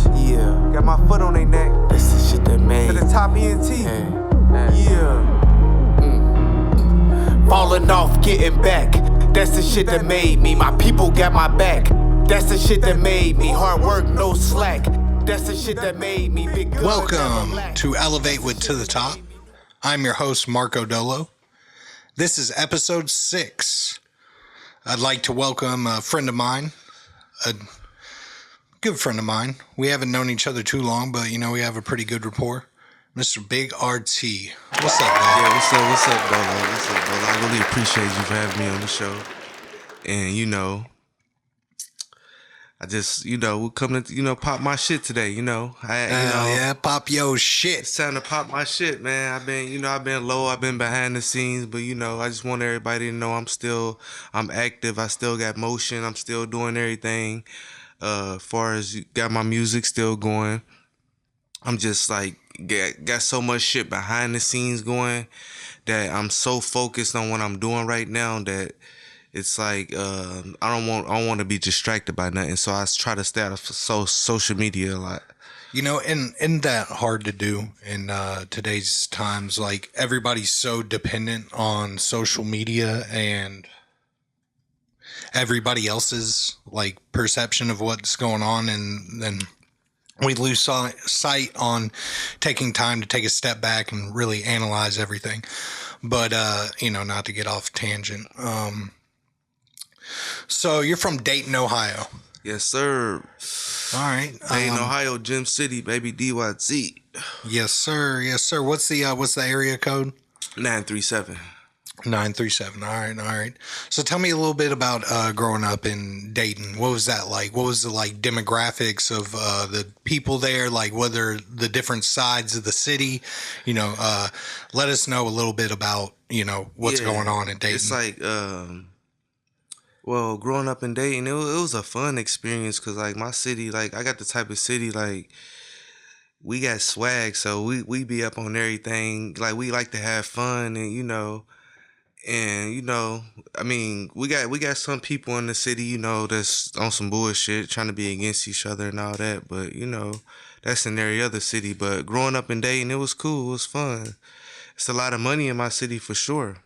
Yeah, got my foot on their neck. That's the shit that made. To the top ENT. Yeah. Falling off, getting back. That's the shit that made me. My people got my back. That's the shit that made me. Hard work, no slack. That's the shit that made me. Big gun, Welcome to Elevate with To The Top. I'm your host, Marco Dolo. This is episode 6. I'd like to welcome a friend of mine, a good friend of mine. We haven't known each other too long, but you know, we have a pretty good rapport. Mr. Big RT. What's up, man? Yeah, what's up, Dolo? What's up, Dolo? I really appreciate you for having me on the show. And, you know, I just, we're coming to, pop my shit today, Yeah, pop your shit. It's time to pop my shit, man. I've been low, I've been behind the scenes, but, I just want everybody to know I'm active, I still got motion, I'm still doing everything. Far as got my music still going. I'm just like, got so much shit behind the scenes going that I'm so focused on what I'm doing right now that it's like I don't want to be distracted by nothing, so I try to stay out of social media a lot. Isn't that hard to do in today's times? Like, everybody's so dependent on social media and everybody else's like perception of what's going on, and then we lose sight on taking time to take a step back and really analyze everything. But not to get off tangent. So you're from Dayton, Ohio. Yes, sir. All right. Dayton, Ohio, Gym City, baby, DYZ. Yes, sir. Yes, sir. What's the area code? 937. 937. All right. So tell me a little bit about growing up in Dayton. What was that like? What was the demographics of the people there? Like, whether the different sides of the city? Let us know a little bit about what's going on in Dayton. It's like well, growing up in Dayton, it was a fun experience because like my city, like I got the type of city like we got swag, so we be up on everything. Like, we like to have fun, and I mean, we got some people in the city, that's on some bullshit, trying to be against each other and all that. But that's in every other city. But growing up in Dayton, it was cool. It was fun. It's a lot of money in my city for sure.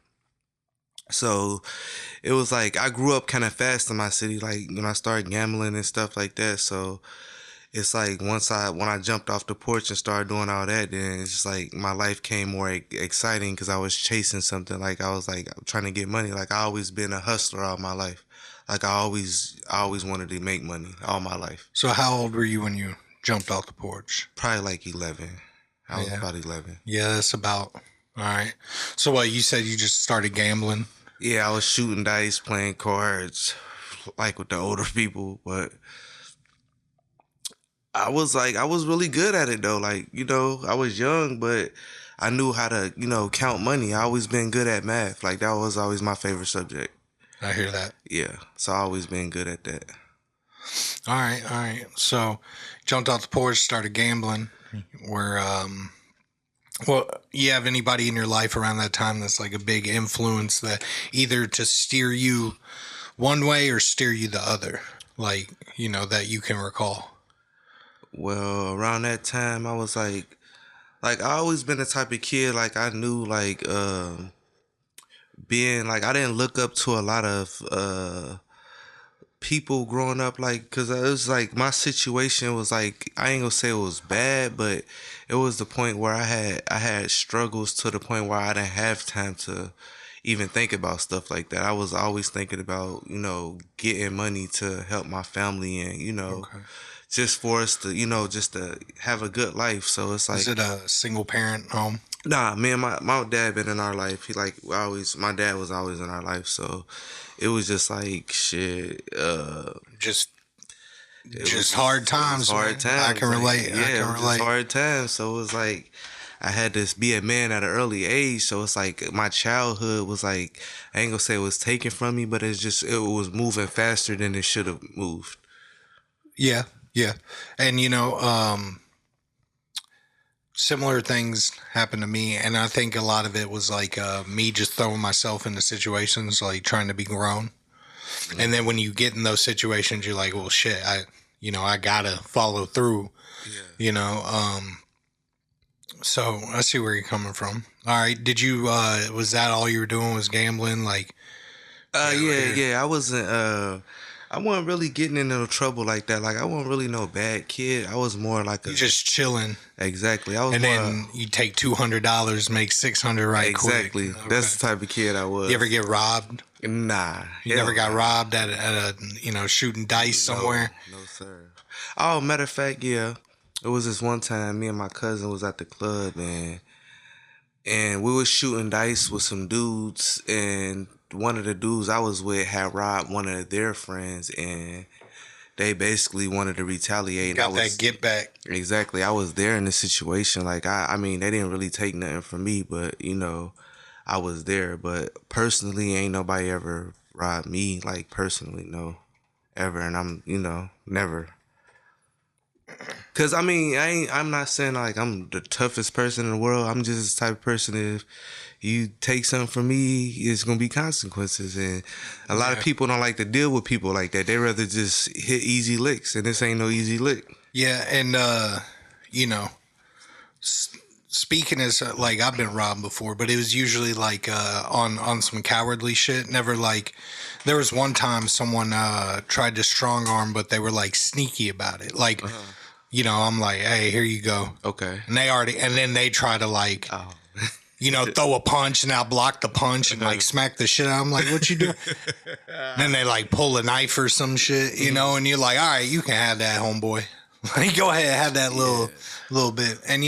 So it was like I grew up kind of fast in my city, like when I started gambling and stuff like that. So it's like when I jumped off the porch and started doing all that, then it's just like my life came more exciting because I was chasing something. Like, I was like trying to get money. Like, I always been a hustler all my life. Like, I always wanted to make money all my life. So how old were you when you jumped off the porch? Probably like 11. I was about 11. Yeah, that's about. All right. So what, you said you just started gambling? Yeah, I was shooting dice, playing cards, like with the older people, but I was really good at it though. Like, I was young, but I knew how to, count money. I always been good at math. Like, that was always my favorite subject. I hear that. Yeah. So I always been good at that. All right. So jumped off the porch, started gambling. Well, you have anybody in your life around that time that's like a big influence that either to steer you one way or steer you the other, like, that you can recall? Well, around that time, I was like I always been the type of kid, like, I knew, like, being, like, I didn't look up to a lot of people growing up, like, because it was like my situation was like, I ain't gonna say it was bad, but it was the point where I had struggles to the point where I didn't have time to even think about stuff like that. I was always thinking about getting money to help my family and Okay. just for us to just to have a good life. So it's like, is it a single parent home? Nah, me and my dad been in our life. My dad was always in our life, so it was just like shit. Just hard times. Hard times. I can relate. Yeah, I can relate. Just hard times. So it was like I had to be a man at an early age. So it's like my childhood was like, I ain't gonna say it was taken from me, but it was moving faster than it should have moved. Yeah. And similar things happened to me, and I think a lot of it was like me just throwing myself into situations, like trying to be grown. And then when you get in those situations, you're like, well, shit, I gotta follow through. So I see where you're coming from. All right, did you? Was that all you were doing? Was gambling? Like, Yeah. I wasn't really getting into no trouble like that. Like I wasn't really no bad kid. I was more like you just chilling, exactly. I was and more, then you take $200, make $600 right exactly. quick. That's the type of kid I was. You ever get robbed? Nah. You never got robbed at a shooting dice somewhere? No, sir. Oh, matter of fact, yeah. It was this one time me and my cousin was at the club and we was shooting dice with some dudes, and one of the dudes I was with had robbed one of their friends, and they basically wanted to retaliate. Got that get back. Exactly. I was there in the situation. Like I mean, they didn't really take nothing from me, but I was there. But personally, ain't nobody ever robbed me. Like personally, no, ever. And I'm, never. Cause I mean, I'm not saying like I'm the toughest person in the world. I'm just the type of person, if you take something from me, it's gonna be consequences. And a lot of people don't like to deal with people like that. They rather just hit easy licks, and this ain't no easy lick. Yeah, and speaking as like I've been robbed before, but it was usually like on some cowardly shit. Never like. There was one time someone tried to strong arm, but they were like sneaky about it. Like, I'm like, hey, here you go. Okay. And then they try to like, throw a punch, and I'll block the punch and like smack the shit out. I'm like, what you do? Then they like pull a knife or some shit, and you're like, all right, you can have that, homeboy. Like, go ahead, have that little bit. And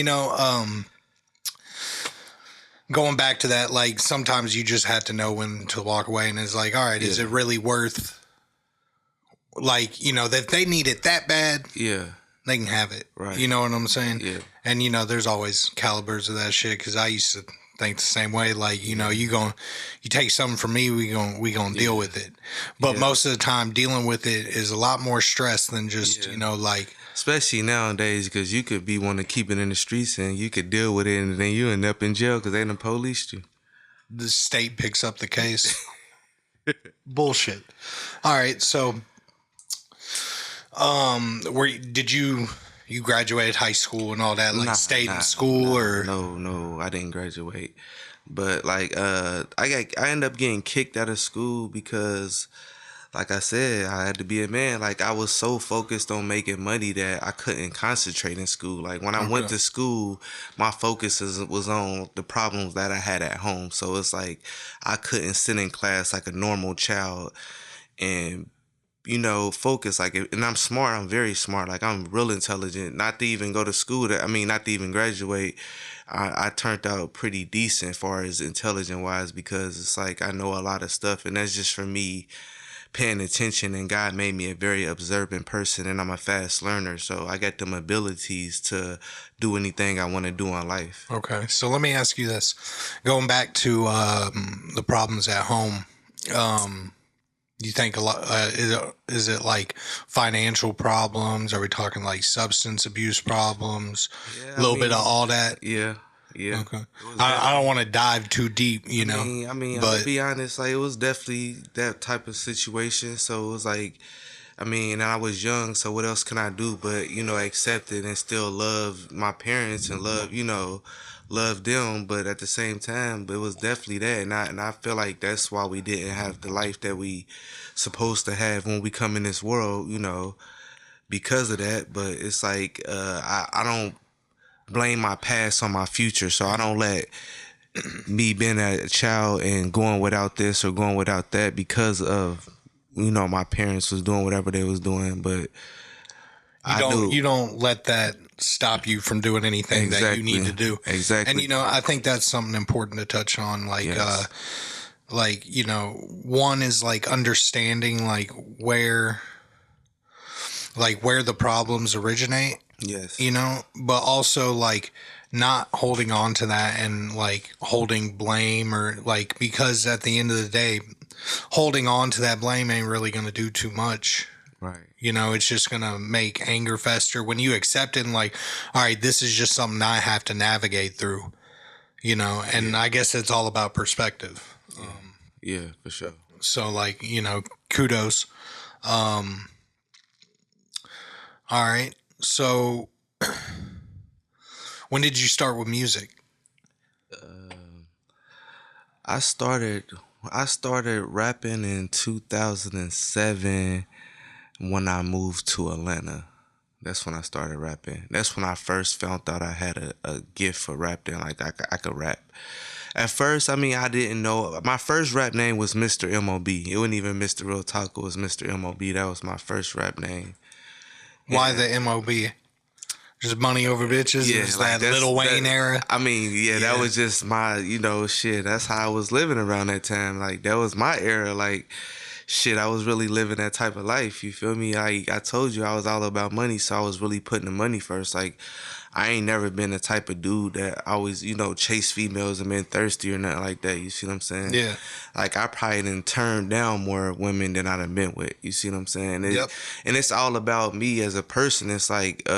going back to that, like sometimes you just have to know when to walk away, and it's like, all right, is it really worth? Like, that they need it that bad, they can have it. Right. You know what I'm saying? Yeah. And there's always calibers of that shit, because I used to think the same way. Like, you take something from me, we gonna deal with it. But most of the time, dealing with it is a lot more stress than just like. Especially nowadays, because you could be one to keep it in the streets and you could deal with it, and then you end up in jail because they done policed you. The state picks up the case. Bullshit. All right, so did you graduated high school and all that, like stayed in school or no, I didn't graduate. But like I ended up getting kicked out of school because, like I said, I had to be a man. Like I was so focused on making money that I couldn't concentrate in school. Like when I went to school, my focus was on the problems that I had at home. So it's like I couldn't sit in class like a normal child and focus. Like, and I'm smart. I'm very smart. Like I'm real intelligent. Not to even go to school. Not to even graduate. I turned out pretty decent as far as intelligent wise, because it's like I know a lot of stuff, and that's just for me paying attention, and God made me a very observant person, and I'm a fast learner, so I got them abilities to do anything I want to do in life. Okay, so let me ask you this. Going back to the problems at home, you think a lot, is it like financial problems? Are we talking like substance abuse problems? A little bit of all that? Yeah. Okay. I don't want to dive too deep, I mean, but to be honest, like it was definitely that type of situation. So it was like, and I was young, so what else can I do but, accept it and still love my parents and love them. But at the same time, it was definitely that. And I feel like that's why we didn't have the life that we supposed to have when we come in this world, because of that. But it's like, I don't blame my past on my future, so I don't let me being a child and going without this or going without that because of my parents was doing whatever they was doing. But you don't let that stop you from doing anything that you need to do. Exactly. And I think that's something important to touch on. Like one is like understanding like where the problems originate. Yes. But also like not holding on to that and like holding blame, or like, because at the end of the day, holding on to that blame ain't really going to do too much. Right. It's just going to make anger fester. When you accept it and like, all right, this is just something I have to navigate through, and I guess it's all about perspective. Yeah, for sure. So like, kudos. All right. So, when did you start with music? I started I started rapping in 2007 when I moved to Atlanta. That's when I started rapping. That's when I first found out I had a gift for rapping. Like I could rap. At first, I mean, I didn't know. My first rap name was Mr. MOB. It wasn't even Mr. Real Talk. It was Mr. MOB. That was my first rap name. Why the MOB? Just money over bitches? Yeah, It was like that Lil Wayne era? I mean, yeah, that was just my, shit. That's how I was living around that time. Like that was my era. Like, shit, I was really living that type of life. You feel me? I told you I was all about money, so I was really putting the money first. Like, I ain't never been the type of dude that always, chase females and been thirsty or nothing like that. You see what I'm saying? Yeah. Like, I probably done turned down more women than I done been with. You see what I'm saying? Yep. And it's all about me as a person. It's like,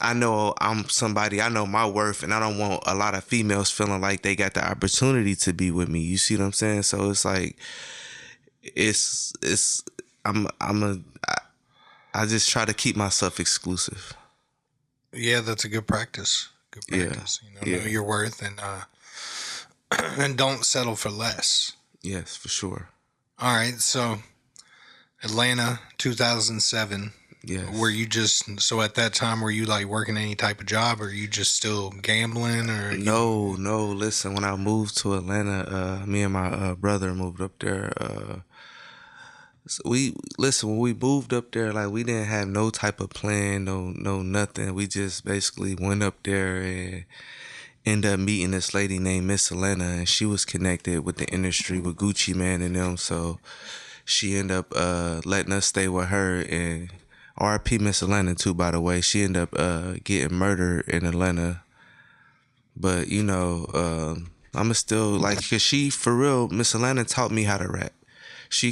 I know I'm somebody, I know my worth, and I don't want a lot of females feeling like they got the opportunity to be with me. You see what I'm saying? So it's like, I just try to keep myself exclusive. Yeah, that's a good practice. Good practice. Yeah. Know your worth and don't settle for less. Yes, for sure. All right, so Atlanta, 2007. Yes. Were you so at that time, were you like working any type of job, or you just still gambling, or? No. Listen, when I moved to Atlanta, me and my brother moved up there. So when we moved up there, like we didn't have no type of plan, no nothing. We just basically went up there and ended up meeting this lady named Miss Atlanta, and she was connected with the industry with Gucci Man and them. So she ended up letting us stay with her, and R.I.P. Miss Atlanta too, by the way. She ended up getting murdered in Atlanta. But I'ma still like, cause she, for real, Miss Atlanta taught me how to rap.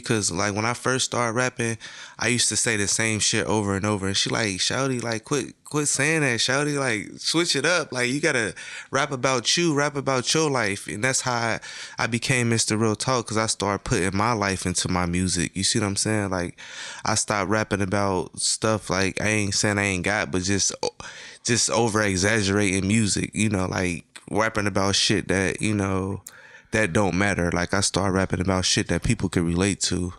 Cause like when I first started rapping, I used to say the same shit over and over, and she like, Shawty, like quit saying that, Shawty, like switch it up, like you gotta rap about you, rap about your life. And that's how I became Mr. Real Talk, cause I started putting my life into my music. You see what I'm saying? Like I stopped rapping about stuff like I ain't saying I ain't got, but just over exaggerating music, like rapping about shit that, that don't matter. Like I started rapping about shit that people could relate to.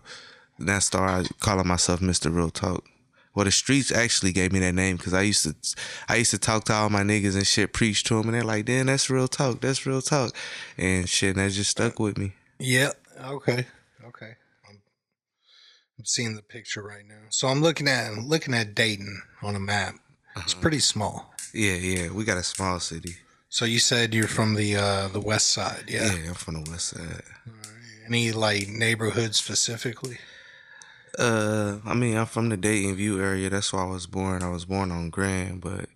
And I started calling myself Mr. Real Talk. Well, the streets actually gave me that name because I used to talk to all my niggas and shit, preach to them, and they're like, "Damn, that's real talk. That's real talk," and shit. And that just stuck with me. Yeah. Okay. I'm seeing the picture right now. So I'm looking at Dayton on a map. It's pretty small. Yeah. We got a small city. So you said you're from the west side, yeah? Yeah, I'm from the west side. All right. Any like neighborhoods specifically? I mean, I'm from the Dayton View area. That's where I was born. I was born on Grand, but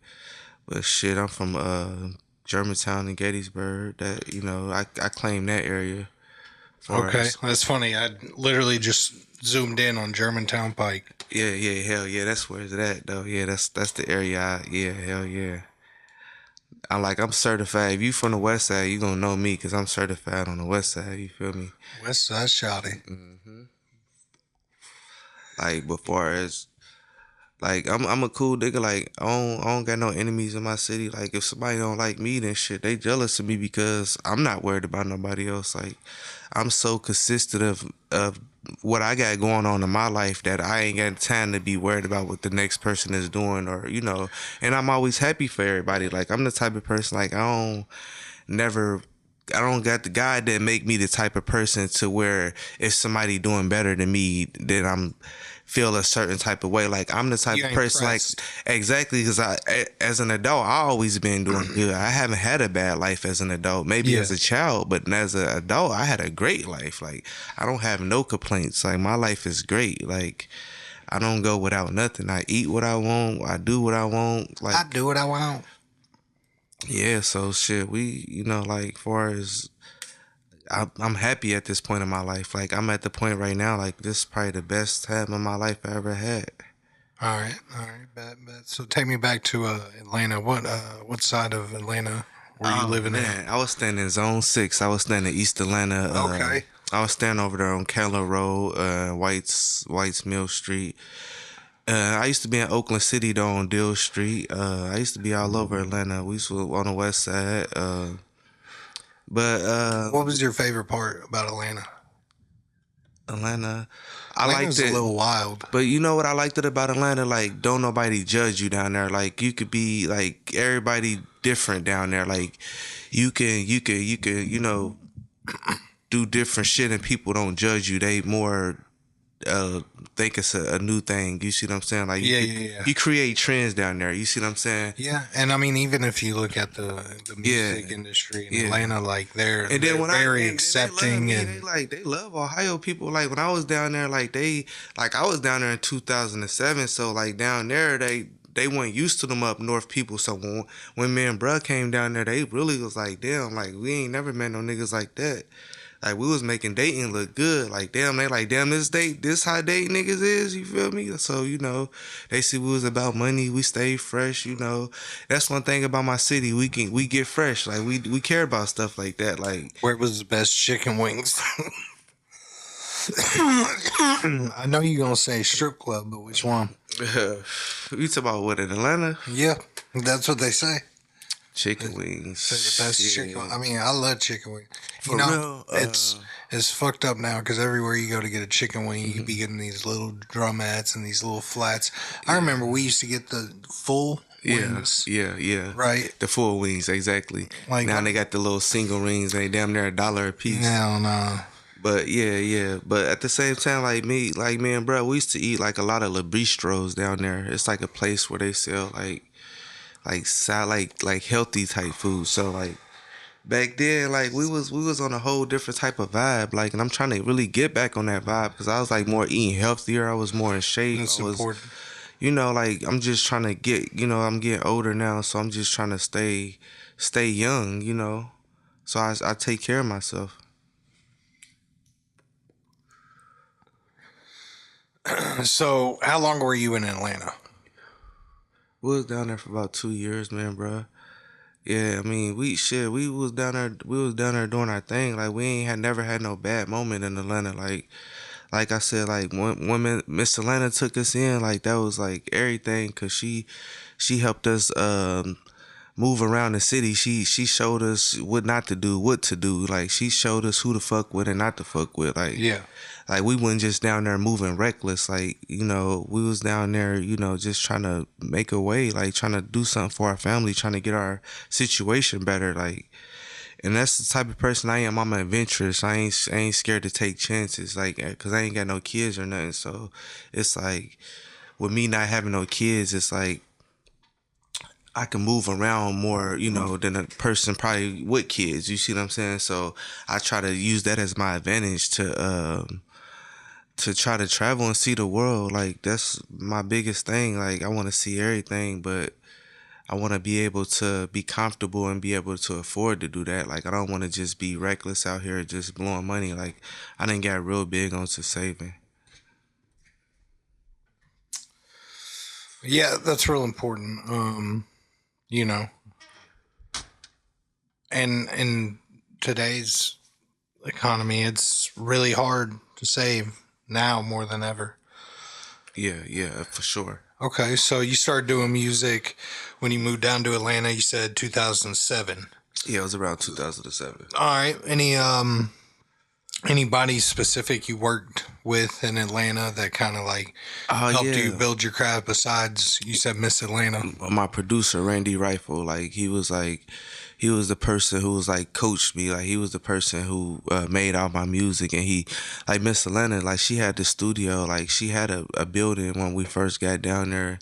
shit, I'm from Germantown and Gettysburg. That I claim that area. Okay, that's funny. I literally just zoomed in on Germantown Pike. Yeah, hell yeah, that's where it's at though. Yeah, that's the area. Hell yeah. I'm certified. If you from the west side, you gonna know me because I'm certified on the west side. You feel me? West side shawty. Like before as like I'm a cool nigga. Like I don't got no enemies in my city. Like if somebody don't like me, then shit, they jealous of me because I'm not worried about nobody else. Like I'm so consistent of what I got going on in my life that I ain't got time to be worried about what the next person is doing or and I'm always happy for everybody. Like I'm the type of person like I don't got the guy that make me the type of person to where if somebody doing better than me, then I'm feel a certain type of way. Like I'm the type of person impressed. like exactly because as an adult I always been doing good. I haven't had a bad life as an adult. Maybe as a child, but as an adult I had a great life. Like I don't have no complaints. Like my life is great. Like I don't go without nothing. I eat what I want. I do what I want. Like I do what I want. Yeah, so shit, we, like, far as I'm happy at this point in my life. Like, I'm at the point right now, like, this is probably the best time of my life I ever had. All right, bet. So take me back to Atlanta. What side of Atlanta were you living in? I was staying in Zone 6. I was staying in East Atlanta. Okay. I was staying over there on Keller Road, White's Mill Street. I used to be in Oakland City though on Dill Street. I used to be all over Atlanta. We used to on the west side. But What was your favorite part about Atlanta? Atlanta, I liked Atlanta's a it. little wild. But you know what I liked it about Atlanta? Like, don't nobody judge you down there. Like, you could be like everybody different down there. Like, you can, do different shit and people don't judge you. They more think it's a new thing. You see what I'm saying? Like, Yeah. you create trends down there. You see what I'm saying? Yeah, and I mean, even if you look at the music industry in Atlanta, like they're very accepting they love Ohio people. Like when I was down there, I was down there in 2007. So like down there, they weren't used to them up north people. So when me and bruh came down there, they really was like, damn, like we ain't never met no niggas like that. Like we was making Dayton look good. Like damn, this how Dayton niggas is. You feel me? So they see we was about money. We stay fresh. That's one thing about my city. We get fresh. Like we care about stuff like that. Like where was the best chicken wings? I know you're gonna say strip club, but which one? you talk about what in Atlanta? Yeah, that's what they say. Chicken wings. Say the best chicken. I mean, I love chicken wings. For real, it's fucked up now because everywhere you go to get a chicken wing, you be getting these little drumettes and these little flats. I remember we used to get the full wings. Yeah. Right. The full wings, exactly. Like now they got the little single rings. They damn near $1 a piece. Hell no. But yeah. But at the same time, like me and bro, we used to eat like a lot of La Bistros down there. It's like a place where they sell like healthy type food. So like back then, like we was on a whole different type of vibe. Like, and I'm trying to really get back on that vibe because I was like more eating healthier. I was more in shape. That's important. Like I'm just trying to get. I'm getting older now, so I'm just trying to stay young. So I take care of myself. So how long were you in Atlanta? We was down there for about 2 years, man, bro. Yeah, I mean, we was down there doing our thing. Like we never had no bad moment in Atlanta. Like I said, like when Miss Atlanta took us in, like that was like everything, cause she helped us move around the city. She showed us what not to do, what to do. Like she showed us who to fuck with and not to fuck with. Like yeah. Like we wasn't just down there moving reckless. Like, we was down there, just trying to make a way, like trying to do something for our family, trying to get our situation better. Like, and that's the type of person I am. I'm adventurous. I ain't scared to take chances, like, cause I ain't got no kids or nothing. So it's like, with me not having no kids, it's like, I can move around more, than a person probably with kids. You see what I'm saying? So I try to use that as my advantage to try to travel and see the world. Like that's my biggest thing. Like I want to see everything, but I want to be able to be comfortable and be able to afford to do that. Like I don't want to just be reckless out here just blowing money. Like I didn't get real big onto saving. Yeah, that's real important. And in today's economy, it's really hard to save now more than ever. Yeah, for sure. Okay, so you started doing music when you moved down to Atlanta. You said 2007. Yeah, it was around 2007. All right. Anybody specific you worked with in Atlanta that kind of like helped you build your craft besides, you said, Miss Atlanta? My producer, Randy Rifle, he was the person who was like coached me. Like he was the person who made all my music, and he, like Miss Atlanta, like she had the studio, like she had a building when we first got down there,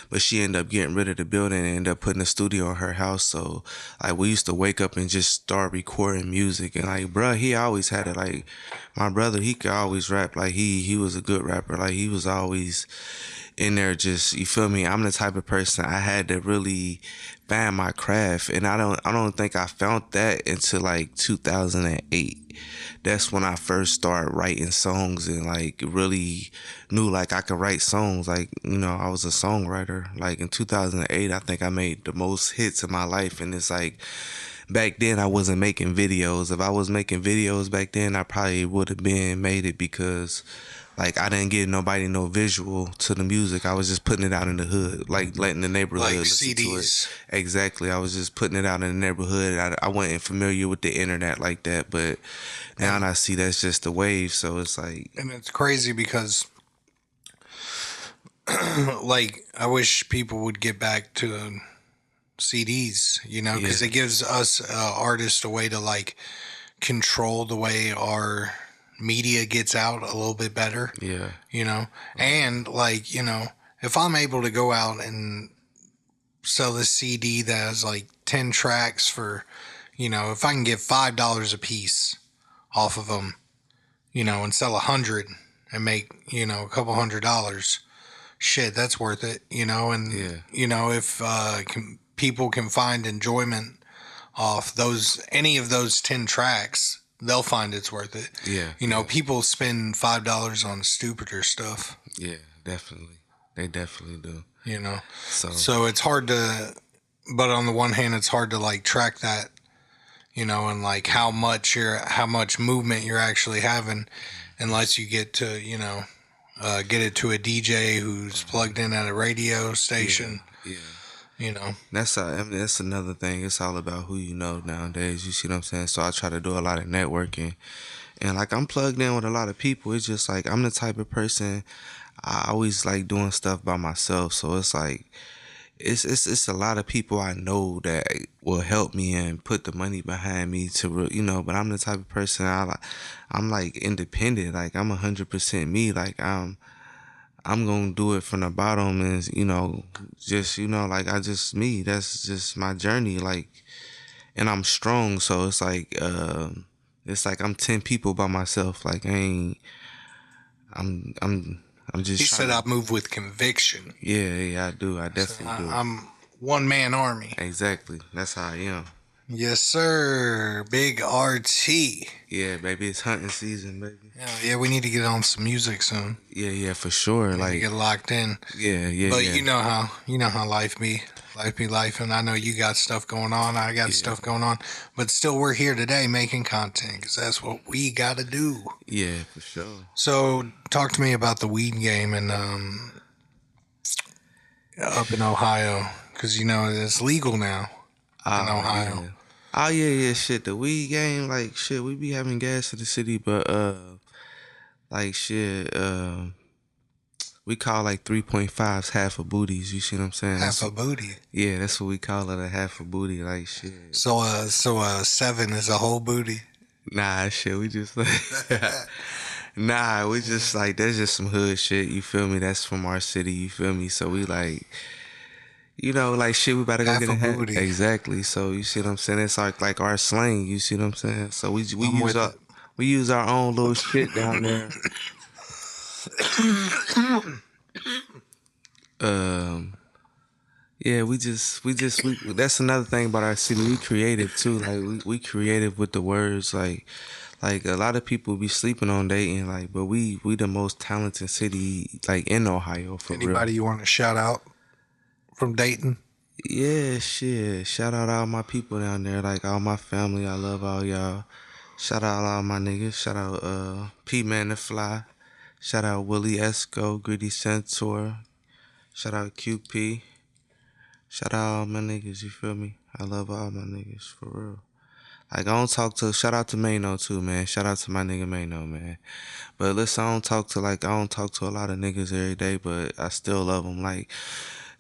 but she ended up getting rid of the building and ended up putting a studio in her house. So like we used to wake up and just start recording music, and like bruh, he always had it. Like my brother, he could always rap. Like he was a good rapper. Like he was always in there, just, you feel me? I'm the type of person I had to really find my craft, and I don't think I found that until like 2008. That's when I first started writing songs and like really knew like I could write songs. Like, I was a songwriter. Like in 2008, I think I made the most hits in my life, and it's like, back then I wasn't making videos. If I was making videos back then, I probably would have made it because like I didn't get nobody no visual to the music. I was just putting it out in the hood, like letting the neighborhood Like listen CDs. to it. Exactly. I was just putting it out in the neighborhood. I wasn't familiar with the internet like that, but now I see that's just the wave. So it's like, And it's crazy because, like, I wish people would get back to CDs, because Yeah. it gives us artists a way to like control the way our media gets out a little bit better, yeah, and like, if I'm able to go out and sell this CD that has like 10 tracks for, if I can get $5 a piece off of them, and sell 100 and make, a couple $100, shit, that's worth it, and, Yeah. if people can find enjoyment off any of those 10 tracks, they'll find it's worth it. yeah, People spend $5 on stupider stuff, yeah, definitely. They definitely do. So so it's hard to, but on the one hand, it's hard to like track that, and like how much movement you're actually having, unless you get to, get it to a DJ who's plugged in at a radio station, yeah. That's that's another thing. It's all about who you know nowadays. You see what I'm saying? So I try to do a lot of networking, and like I'm plugged in with a lot of people. It's just like I'm the type of person, I always like doing stuff by myself. So it's like it's a lot of people I know that will help me and put the money behind me But I'm the type of person I'm like independent. Like I'm 100% me. Like I'm gonna do it from the bottom, and just like I just me. That's just my journey. Like, and I'm strong, so it's like I'm 10 people by myself. Like I ain't. I'm just. he said tryna- I move with conviction. Yeah, I do. I definitely do. I'm one man army. Exactly. That's how I am. Yes, sir. Big RT. Yeah, baby. It's hunting season, baby. Yeah, we need to get on some music soon. Yeah, for sure. Like Like, get locked in. yeah. But yeah. you know how life be. Life, and I know you got stuff going on. I got stuff going on. But still, we're here today making content because that's what we got to do. Yeah, for sure. So, talk to me about the weed game and up in Ohio, because it's legal now in Ohio. Yeah. Oh yeah, shit. The weed game, like shit, we be having gas in the city, but like shit, we call like 3.5s half a booties. You see what I'm saying? Half a booty. Yeah, that's what we call it, a half a booty. Like shit. So 7 is a whole booty. Nah, shit. We just nah. We just like that's just some hood shit. You feel me? That's from our city. You feel me? So we like. Like shit, we about to go Half get a a hat. booty. Exactly. So you see what I'm saying? It's like our slang. You see what I'm saying? So with we use our own little shit down there. Yeah, we that's another thing about our city. We creative too. Like we creative with the words. Like a lot of people be sleeping on Dayton. Like, but we the most talented city like in Ohio for real. Anybody you want to shout out from Dayton? Yeah, shit. Shout out all my people down there, like all my family. I love all y'all. Shout out all my niggas. Shout out P-Man the Fly. Shout out Willie Esco, Gritty Centaur. Shout out QP. Shout out all my niggas, you feel me? I love all my niggas, for real. Like, shout out to Mano too, man. Shout out to my nigga Mano, man. But listen, I don't talk to a lot of niggas every day, but I still love them. Like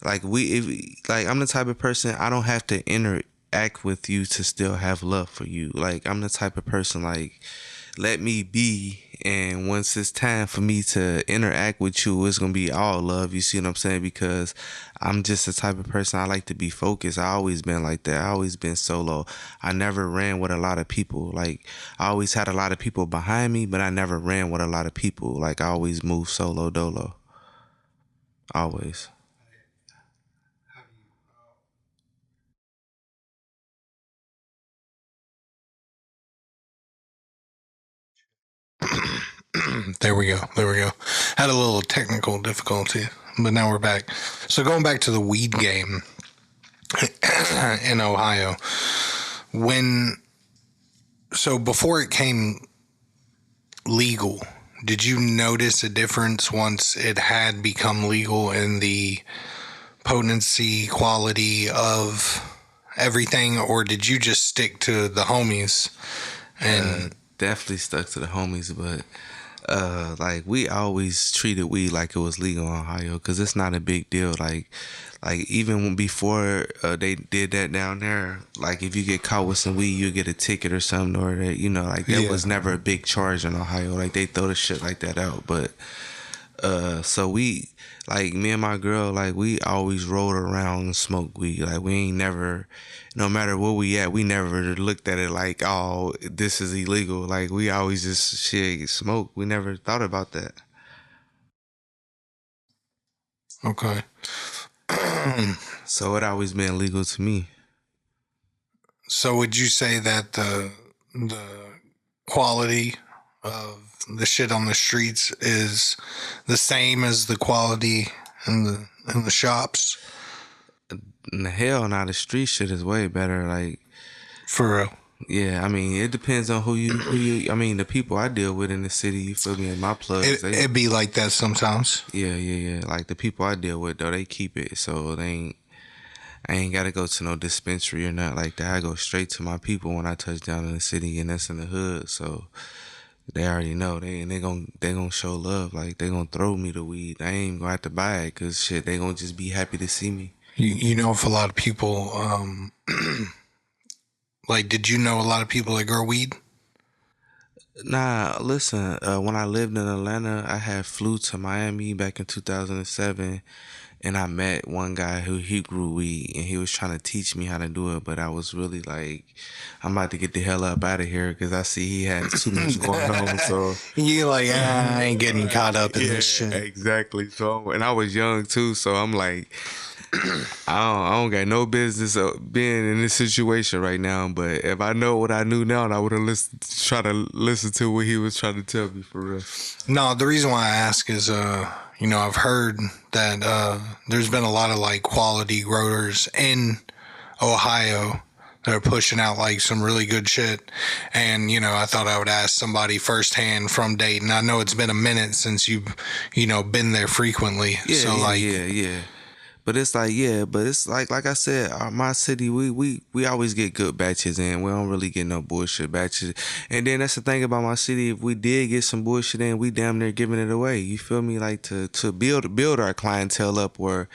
I'm the type of person, I don't have to interact with you to still have love for you. Like, I'm the type of person, like, let me be, and once it's time for me to interact with you, it's gonna be all love. You see what I'm saying? Because I'm just the type of person, I like to be focused. I always been like that. I always been solo. I never ran with a lot of people. Like, I always had a lot of people behind me, but I never ran with a lot of people. Like, I always moved solo dolo. Always. There we go. Had a little technical difficulty, but now we're back. So going back to the weed game in Ohio, before it came legal, did you notice a difference once it had become legal in the potency, quality of everything, or did you just stick to the homies? And Definitely stuck to the homies, but like we always treated weed like it was legal in Ohio because it's not a big deal. Like even before they did that down there, like if you get caught with some weed, you get a ticket or something, or that like that was never a big charge in Ohio. Like they throw the shit like that out, but so we, like me and my girl, like we always rode around and smoked weed. Like we ain't never, no matter where we at, we never looked at it like, oh, this is illegal. Like we always just shit smoke. We never thought about that. Okay. So it always been legal to me. So would you say that the quality of the shit on the streets is the same as the quality in the shops? In the hell, now the street shit is way better. Like For real. yeah, I mean it depends on who you. I mean the people I deal with in the city. You feel me? And my plugs. It be like that sometimes. Yeah. Like the people I deal with though, they keep it. So I ain't gotta go to no dispensary or nothing like that. I go straight to my people when I touch down in the city, and that's in the hood. So they already know they gonna show love. Like they gonna throw me the weed. I ain't gonna have to buy it because shit, they gonna just be happy to see me. You know, if a lot of people, like, did you know a lot of people that grow weed? Nah, listen. When I lived in Atlanta, I had flew to Miami back in 2007, and I met one guy who he grew weed, and he was trying to teach me how to do it. But I was really like, I'm about to get the hell up out of here because I see he had too much going on. So You like, I ain't getting caught up in this shit. exactly. So, and I was young too, so I'm like, I don't got no business being in this situation right now. But if I know what I knew now, I would have try to listen to what he was trying to tell me for real. No, the reason why I ask is, you know, I've heard that there's been a lot of like quality growers in Ohio that are pushing out like some really good shit. And, you know, I thought I would ask somebody firsthand from Dayton. I know it's been a minute since you've, you know, been there frequently. Yeah. But it's like I said, my city, we always get good batches in. We don't really get no bullshit batches. And then that's the thing about my city. If we did get some bullshit in, we damn near giving it away. You feel me? Like to build our clientele up, or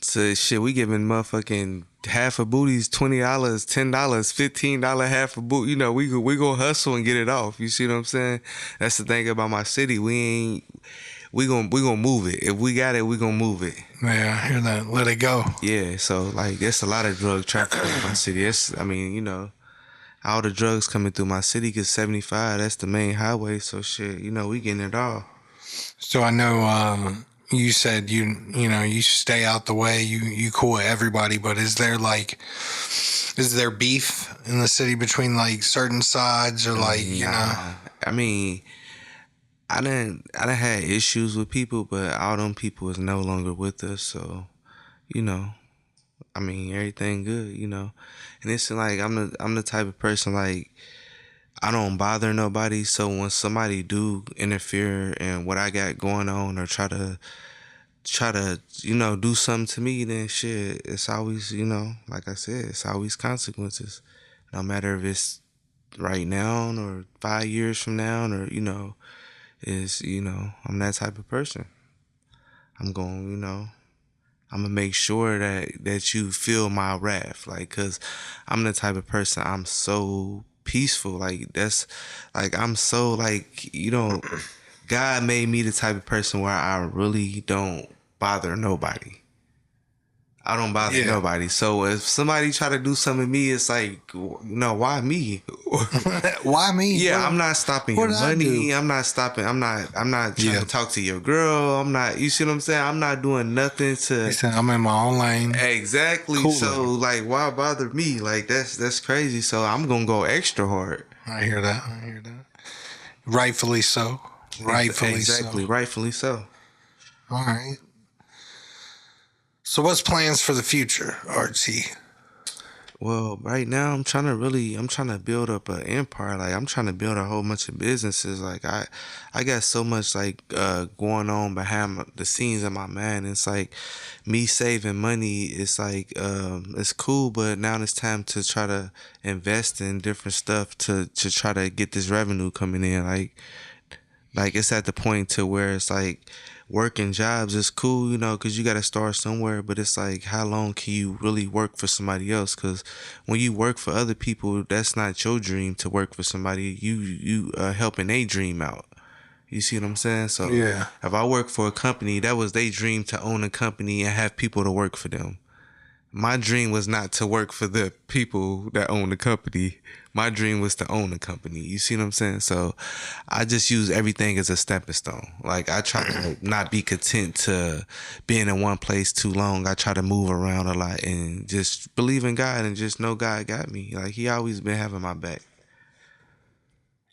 to shit, we giving motherfucking half a booties $20, $10, $15 half a boot. You know, we go hustle and get it off. You see what I'm saying? That's the thing about my city. We gonna move it. If we got it, we gonna move it. Yeah, I hear that. Let it go. Yeah, so like there's a lot of drug trafficking in my city. I mean, you know, all the drugs coming through my city, cause 75, that's the main highway. So shit, you know, we getting it all. So I know you said you know, you stay out the way, you cool with everybody, but is there beef in the city between like certain sides, or like, you know? I mean, I done had issues with people, but all them people is no longer with us. So, you know, I mean, everything good, you know. And it's like I'm the type of person, like, I don't bother nobody. So when somebody do interfere in what I got going on, or try to you know, do something to me, then shit, it's always, you know, like I said, it's always consequences. No matter if it's right now or 5 years from now, or, you know, you know, I'm that type of person. I'm going, you know, I'm gonna make sure that you feel my wrath, like, cause I'm the type of person, I'm so peaceful, like, that's, like, I'm so, like, you know, God made me the type of person where I really don't bother nobody. I don't bother nobody. So if somebody try to do something to me, it's like, no, why me? Why me? Yeah, I'm not stopping your money. I'm not stopping. I'm not trying to talk to your girl. I'm not, you see what I'm saying? I'm not doing nothing to. I'm in my own lane. Exactly. Cool. So like, why bother me? Like that's crazy. So I'm going to go extra hard. I hear that. Rightfully so. Rightfully so. All right. So what's plans for the future, RT? Well, right now I'm trying to build up an empire. Like I'm trying to build a whole bunch of businesses. Like I got so much like going on behind the scenes in my mind. It's like me saving money. It's like it's cool, but now it's time to try to invest in different stuff to try to get this revenue coming in. Like it's at the point to where it's like working jobs is cool, you know, because you got to start somewhere. But it's like, how long can you really work for somebody else? Because when you work for other people, that's not your dream to work for somebody. You helping a dream out. You see what I'm saying? So Yeah. if I work for a company, that was their dream to own a company and have people to work for them. My dream was not to work for the people that own the company. My dream was to own a company. You see what I'm saying? So I just use everything as a stepping stone. Like I try to not be content to being in one place too long. I try to move around a lot and just believe in God and just know God got me. Like he always been having my back.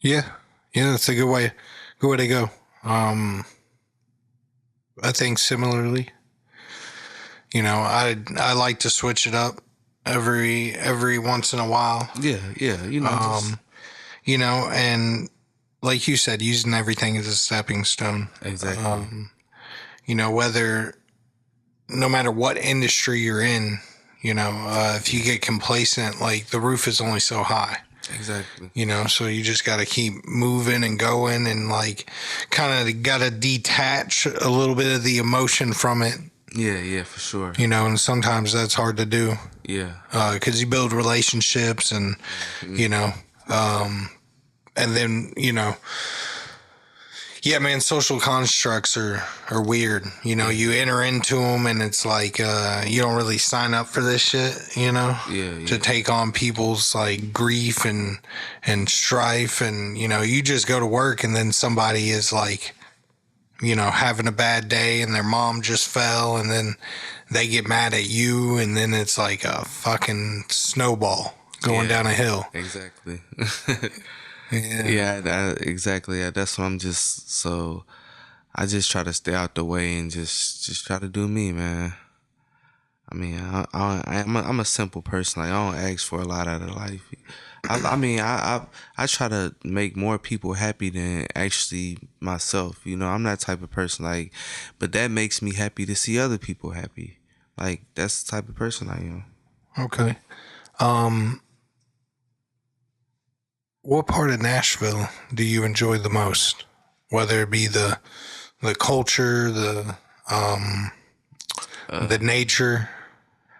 Yeah. Yeah, that's a good way to go. I think similarly. You know, I like to switch it up every once in a while. Yeah, you know. You know, and like you said, using everything as a stepping stone. Exactly. You know, no matter what industry you're in, you know, if you get complacent, like the roof is only so high. Exactly. You know, so you just got to keep moving and going and like kind of got to detach a little bit of the emotion from it. Yeah, for sure. You know, and sometimes that's hard to do. Yeah. Because you build relationships and, you know, and then, you know, yeah, man, social constructs are weird. You know, you enter into them and it's like you don't really sign up for this shit, you know, to take on people's like grief and strife. And, you know, you just go to work and then somebody is like, you know, having a bad day and their mom just fell and then they get mad at you and then it's like a fucking snowball going down a hill. Exactly. Yeah. Exactly. Yeah, that's what I'm just, so I just try to stay out the way and just try to do me, man. I mean, I'm a simple person. Like, I don't ask for a lot out of life. I try to make more people happy than actually myself. You know, I'm that type of person. Like, but that makes me happy to see other people happy. Like, that's the type of person I am. Okay. What part of Nashville do you enjoy the most? Whether it be the culture, the nature,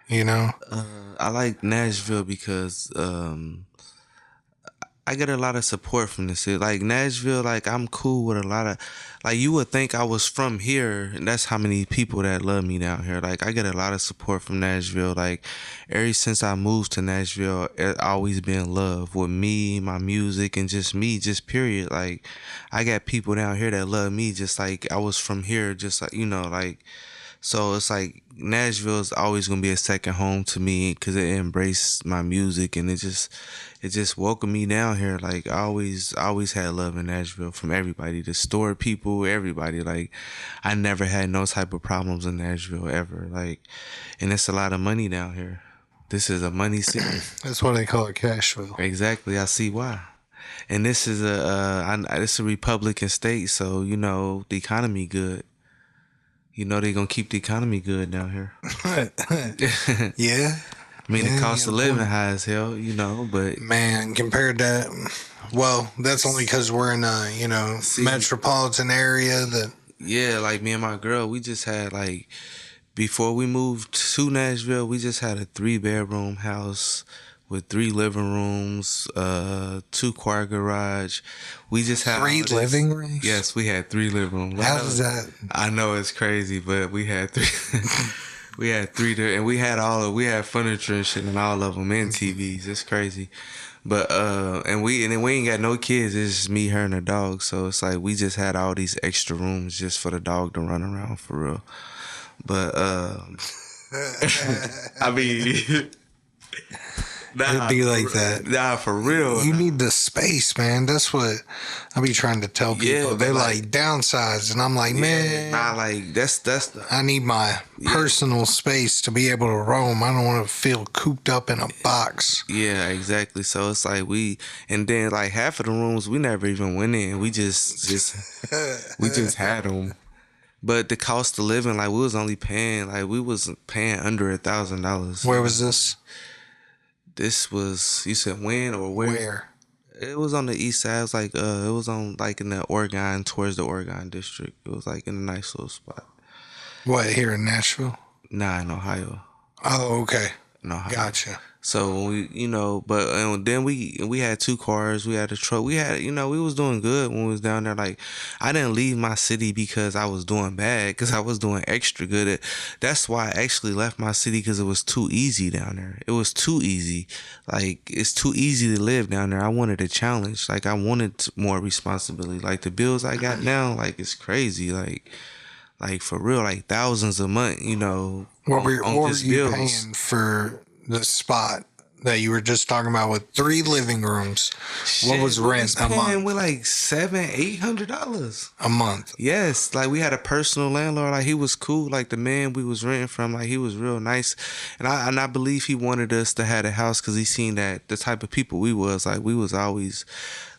you know? I like Nashville because I get a lot of support from the city. Like Nashville, like I'm cool with a lot of, like you would think I was from here, and that's how many people that love me down here. Like I get a lot of support from Nashville. Like ever since I moved to Nashville, it always been love with me, my music, and just me, just period. Like I got people down here that love me just like I was from here, just like, you know, like, so it's like Nashville is always gonna be a second home to me because it embraced my music and it just welcomed me down here. Like I always had love in Nashville from everybody, the store people, everybody. Like I never had no type of problems in Nashville ever. Like, and it's a lot of money down here. This is a money city. That's why they call it Cashville. Exactly, I see why. And this is it's a Republican state, so you know the economy good. You know they're gonna keep the economy good down here. Yeah. I mean, the cost of living high as hell, you know, but man, compared to, well, that's only because we're in a, you know, metropolitan area that. Yeah, like me and my girl, we just had like, before we moved to Nashville, we just had a 3-bedroom house with 3 living rooms, 2-car garage. We just had 3 living rooms? Yes, we had 3 living rooms. How does that? I know it's crazy, but we had 3. We had 3 there, and we had furniture and shit in all of them and TVs. It's crazy. But and then we ain't got no kids. It's just me, her, and the dog. So it's like we just had all these extra rooms just for the dog to run around for real. But I mean, It'd be like that. Nah, for real. You need the space, man. That's what I be trying to tell people. Yeah, They're like downsize, and I'm like, man, Nah, like that's the I need my personal space to be able to roam. I don't want to feel cooped up in a box. yeah, exactly. So it's like and then like half of the rooms we never even went in. We just we just had them. But the cost of living, like we was paying under $1,000. Where was this? This was, you said when or where? Where? It was on the east side. It was like it was on like in the Oregon, towards the Oregon district. It was like in a nice little spot. What, here in Nashville? Nah, in Ohio. Oh, okay. In Ohio. Gotcha. So when we, but and then we had 2 cars, we had a truck, we had, we was doing good when we was down there. Like I didn't leave my city because I was doing bad, because I was doing extra good. That's why I actually left my city, because it was too easy down there. It was too easy. Like it's too easy to live down there. I wanted a challenge. Like I wanted more responsibility. Like the bills I got now, like it's crazy. Like for real, like thousands a month. What were you paying for the spot that you were just talking about with 3 living rooms? What was rent a month? With like $700-$800 a month. Yes, like we had a personal landlord. Like he was cool. Like the man we was renting from, like he was real nice, and I believe he wanted us to have a house because he seen that the type of people we was. Like we was always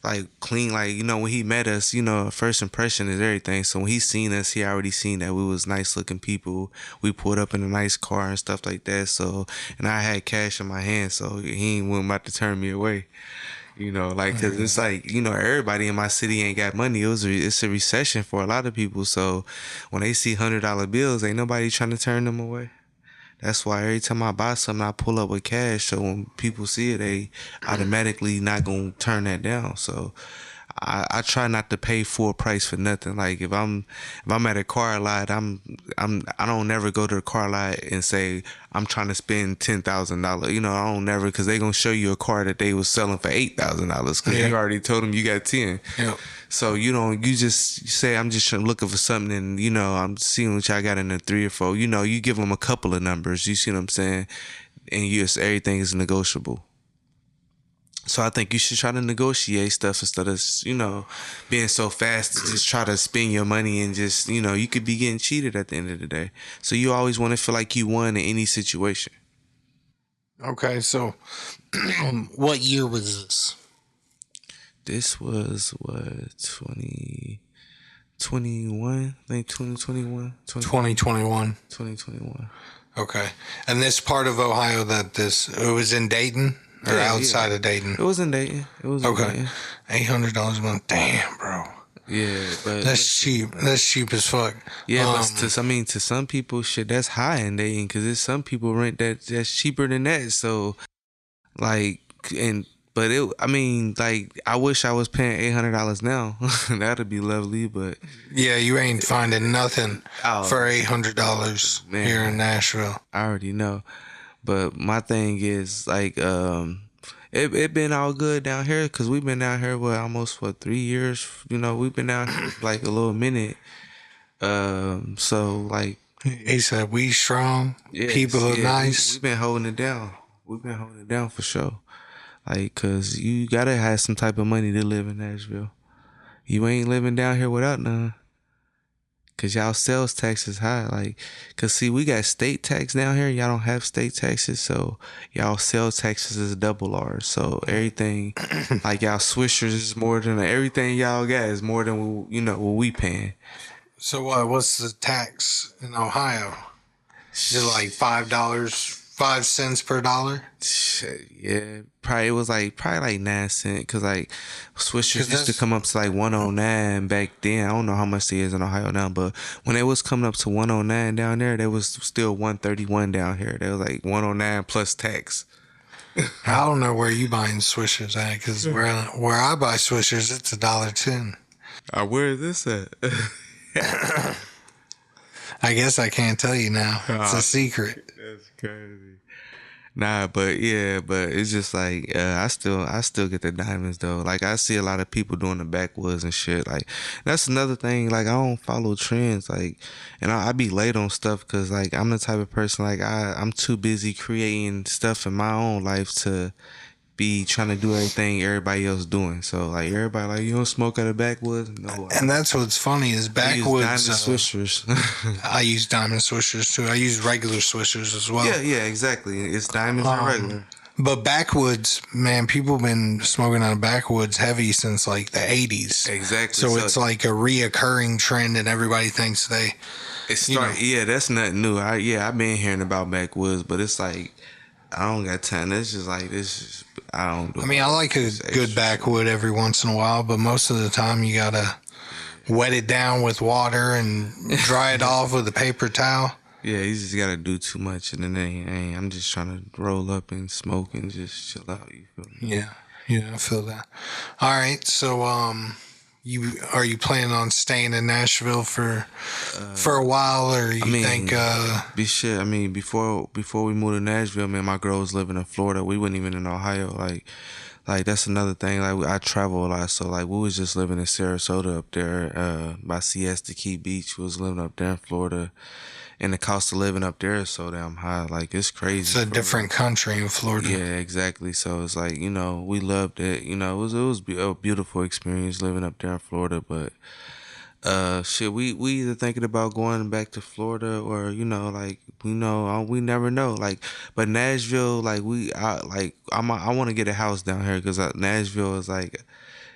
like clean. Like when he met us, first impression is everything. So when he seen us, he already seen that we was nice looking people. We pulled up in a nice car and stuff like that. So, and I had cash in my hand, so he ain't about to turn me away. Cause it's like, everybody in my city ain't got money. It's a recession for a lot of people. So when they see $100 bills, ain't nobody trying to turn them away. That's why every time I buy something, I pull up with cash. So when people see it, they automatically not gonna turn that down. So I try not to pay full price for nothing. Like if I'm at a car lot, I don't never go to the car lot and say I'm trying to spend $10,000. I don't never, because they gonna show you a car that they was selling for $8,000 because you already told them you got 10. Yep. So you just say I'm just looking for something, and I'm seeing what y'all got in the 3 or 4. You give them a couple of numbers. You see what I'm saying? And everything is negotiable. So I think you should try to negotiate stuff instead of, being so fast to just try to spend your money and just, you could be getting cheated at the end of the day. So you always want to feel like you won in any situation. Okay, so what year was this? This was, what, 2021? I think 2021. 2021. 2021. Okay. And this part of Ohio it was in Dayton? Or outside of Dayton? It was in Dayton. Okay. $800 a month. Damn, bro. Yeah, but that's cheap. That's cheap as fuck. Yeah, but to some people, shit, that's high in Dayton, because there's some people rent that's cheaper than that. So, like, I wish I was paying $800 now. That'd be lovely, but yeah, you ain't finding nothing for $800 here in Nashville. I already know. But my thing is, like, it been all good down here, because we've been down here, almost 3 years? We've been down here like a little minute. So, like... He said, we strong, people are nice. We've been holding it down. We've been holding it down for sure. Like, because you got to have some type of money to live in Nashville. You ain't living down here without none. Cause y'all sales tax is high. Like, cause see, we got state tax down here. Y'all don't have state taxes, so y'all sales taxes is double ours. So everything, like y'all Swishers is more than everything y'all got is more than what we paying. So what's the tax in Ohio? Is it like $5, 5 cents per dollar? Yeah, probably like 9 cents, because like Swishers used to come up to like 109 back then. I don't know how much it is in Ohio now, but when it was coming up to 109 down there, there was still 131 down here. There was like 109 plus tax. I don't know where you buying Swishers at, because where I buy Swishers, it's $1.10. Where is this at? I guess I can't tell you now. It's a secret. That's crazy. Nah, but yeah, but it's just like I still get the diamonds though. Like I see a lot of people doing the backwoods and shit. Like that's another thing. Like I don't follow trends. Like, and I be late on stuff because like I'm the type of person like I'm too busy creating stuff in my own life to be trying to do everything everybody else doing. So like everybody like you don't smoke out of backwoods. No, And that's what's funny is I use backwoods. diamond swishers. I use diamond swishers too. I use regular swishers as well. Yeah, exactly. It's diamonds and regular. But backwoods, man, people been smoking out of backwoods heavy since like the 80s. Exactly. So it's like a reoccurring trend, and everybody thinks they. It's yeah, that's nothing new. I've been hearing about backwoods, but it's like I don't got time. It's just like this. I don't do. I mean, I like a good backwood every once in a while, but most of the time you gotta wet it down with water and dry it off with a paper towel. Yeah, you just gotta do too much, and then I'm just trying to roll up and smoke and just chill out. You feel me? Yeah, I feel that. All right, so you planning on staying in Nashville for a while, or you think? Be shit. I mean, before we moved to Nashville, man, my girl was living in Florida. We wasn't even in Ohio. Like that's another thing. Like I travel a lot, so like we was just living in Sarasota up there, by Siesta Key Beach. We was living up there in Florida, and the cost of living up there is so damn high. Like it's crazy. It's a different country in Florida. Yeah, exactly. So it's like we loved it. It was a beautiful experience living up there in Florida. But shit, we either thinking about going back to Florida or like we never know. Like, but Nashville, like I want to get a house down here because Nashville is like.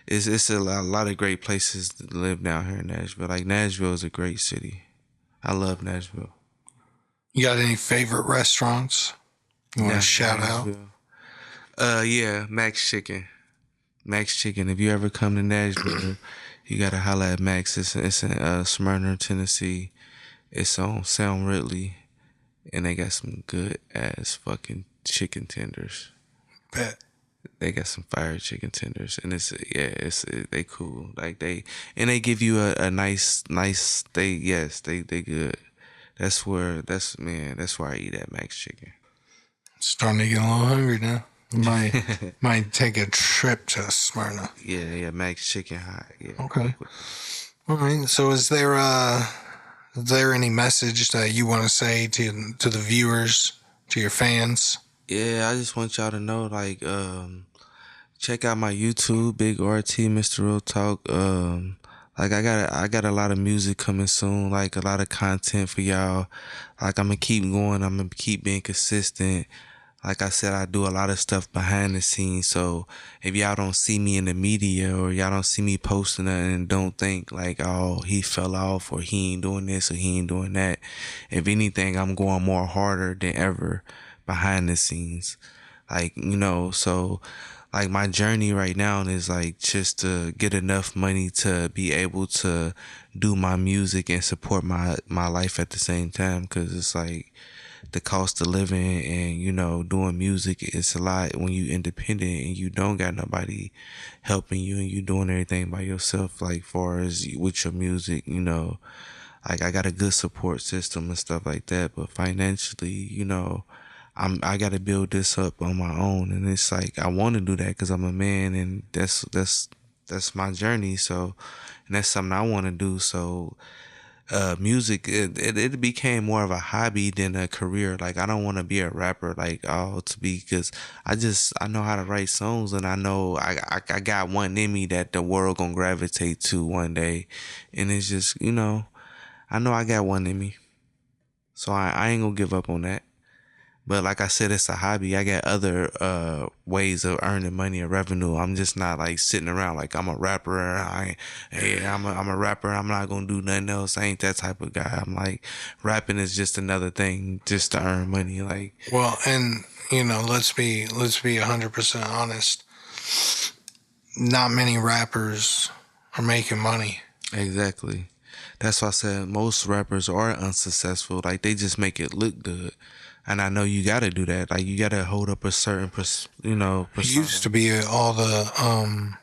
It's a lot of great places to live down here in Nashville. Like Nashville is a great city. I love Nashville. You got any favorite restaurants you want to shout out? Yeah, Max Chicken. Max Chicken. If you ever come to Nashville, you gotta holla at Max. It's in Smyrna, Tennessee. It's on Sound Ridley, and they got some good ass fucking chicken tenders. Bet. They got some fire chicken tenders, and they cool. Like they give you a nice they good. That's where I eat at Max Chicken. Starting to get a little hungry now. Might take a trip to Smyrna. Yeah, Max Chicken hot. Yeah. Okay. All right. So is there any message that you want to say to the viewers, to your fans? Yeah, I just want y'all to know, like, check out my YouTube, Big RT, Mr. Real Talk. Like I got a lot of music coming soon, like a lot of content for y'all. Like I'm gonna keep going, I'm gonna keep being consistent. Like I said, I do a lot of stuff behind the scenes. So if y'all don't see me in the media or y'all don't see me posting nothing, don't think like, oh, he fell off or he ain't doing this or he ain't doing that. If anything, I'm going more harder than ever behind the scenes. Like, so like my journey right now is like just to get enough money to be able to do my music and support my life at the same time. Cause it's like the cost of living and, doing music is a lot when you independent and you don't got nobody helping you and you doing everything by yourself. Like far as with your music, like I got a good support system and stuff like that. But financially, I got to build this up on my own, and it's like I want to do that because I'm a man, and that's my journey. So, and that's something I want to do. So, music it became more of a hobby than a career. Like I don't want to be a rapper, like because I know how to write songs, and I know I got one in me that the world gonna gravitate to one day, and it's just I know I got one in me, so I ain't gonna give up on that. But like I said, it's a hobby. I got other ways of earning money or revenue. I'm just not like sitting around like I'm a rapper. I'm a rapper. I'm not gonna do nothing else. I ain't that type of guy. I'm like rapping is just another thing just to earn money. Like well, and let's be 100% honest. Not many rappers are making money. Exactly. That's why I said most rappers are unsuccessful. Like they just make it look good. And I know you got to do that. Like you got to hold up a certain, persona. It used to be all the